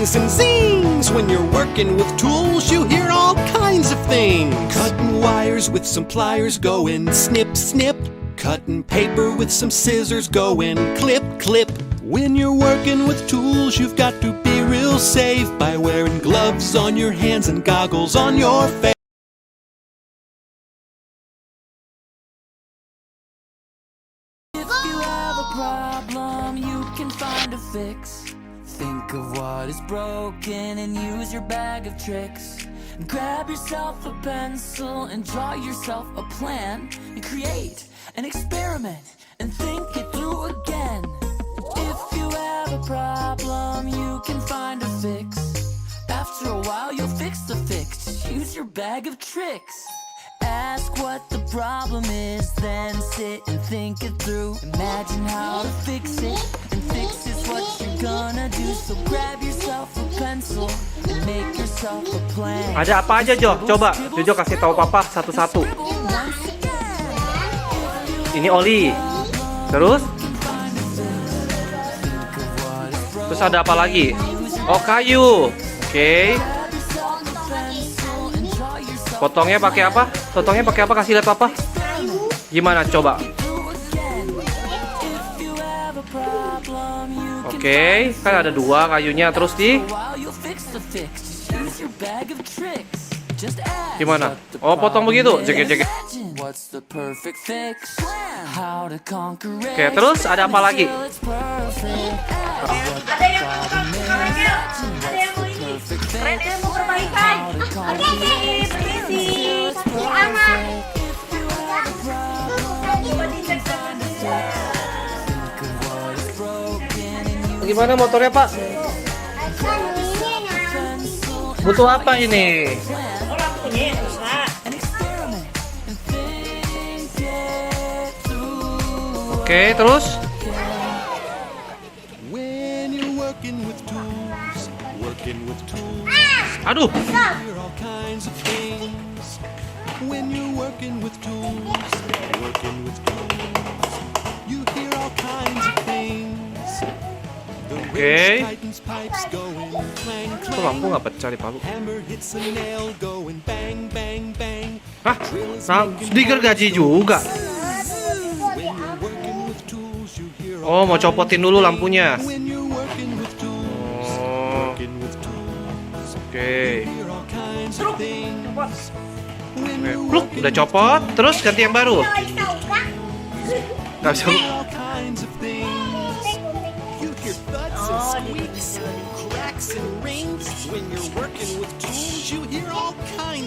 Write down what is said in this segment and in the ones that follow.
clangs and zings. When you're working with tools, you hear all kinds of things. Cutting wires with some pliers going snip, snip. Cutting paper with some scissors going clip, clip. When you're working with tools, you've got to be real safe by wearing gloves on your hands and goggles on your face. If you have a problem, you can find a fix. Think of what is broken and use your bag of tricks. Grab yourself a pencil and draw yourself a plan. And create an experiment and think it through again. If you have a problem, you can find a fix. After a while, you'll fix the fix. Use your bag of tricks. Ask what the problem is, then sit and think it through. Imagine how to fix it, and fix is what you're gonna do. So grab yourself a pencil and make yourself a plan. Ada apa aja, Jo? Coba Jojo kasih tahu Papa satu-satu. Ini oli. Terus ada apa lagi? Oh, kayu. Oke. Potongnya pakai apa? Potongnya pakai apa? Kasih lihat Papa. Gimana coba? Oke, kan ada dua kayunya, terus gimana? Oh, potong begitu. Jegek-jegek. Oke, terus ada apa lagi? Ada yang mau kameranya, ada yang mau ini. Keren mau perbaikan. Oke, permisi. Kasih anak. Gimana motornya, Pak? Butuh apa ini? Oh, lampunya rusak. Oke, terus? Aduh. Oke. Kok lampu nggak pecah di Palu? Hah? Nah, digergaji juga. Oh, mau copotin dulu lampunya. Oh. Oke. Pluk, udah copot. Terus ganti yang baru. Nggak bisa.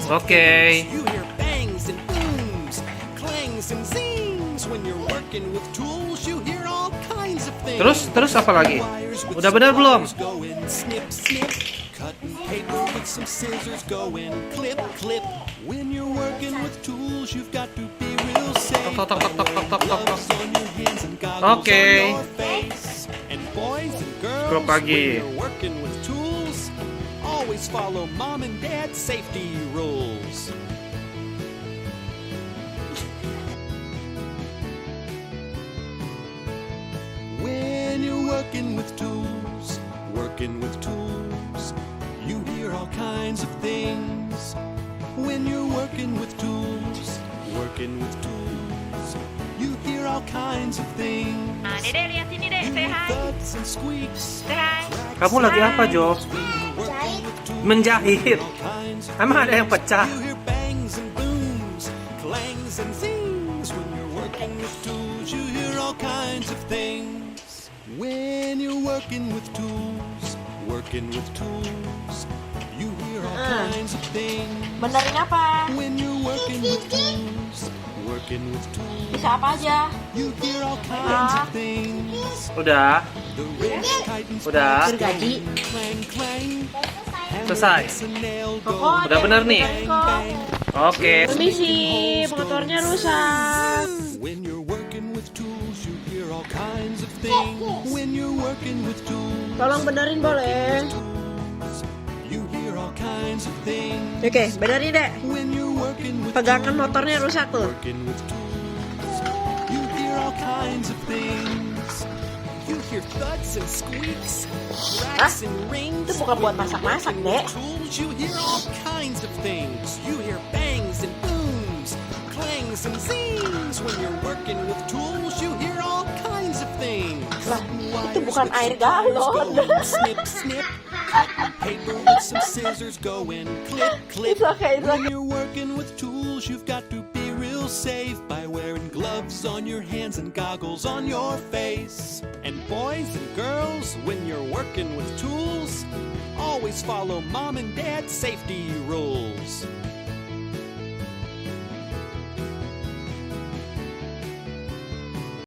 Oke. Terus apa lagi? Udah benar belum? Tok tok tok tok tok tok tok. Oke. Scrub lagi. Always follow mom and dad's safety rules. When you're working with tools, you hear all kinds of things. When you're working with tools, you hear all kinds of things. Nah, Dede lihat sini, Dek. Say hi. Say hi. Kamu lagi apa, Jo? Menjahit. Emang ada yang pecah? When you're working with tools, you hear all kinds of things. Benerin apa? When you're working with tools, Bisa apa aja? you hear all kinds of things. Udah. Udah. Gergaji. Clang, clang. Selesai. Udah bener nih. Oke. Permisi, motornya rusak. When you're working with tools, you hear all kinds of things. When you're working with tools, Tolong benerin boleh? you hear all kinds of things. Oke, benerin, Dek. When you're working with Pegangan motornya rusak tuh. working with tools, you hear all kinds of things. You hear hear thuds and squeaks, cracks and rings. Itu bukan buat masak-masak, When you're Dek. working with tools, you hear all kinds of things. You hear bangs and booms, clangs and zings. When you're working with tools, you hear all kinds of things. Lah, itu Wires bukan with air some pliers galon. going snip, snip. Cutting paper with some scissors going clip, clip. It's okay, it's When okay. you're working with tools, you've got to be real safe by wearing gloves on your hands and goggles on your face. And boys and girls, when you're working with tools, always follow mom and dad's safety rules.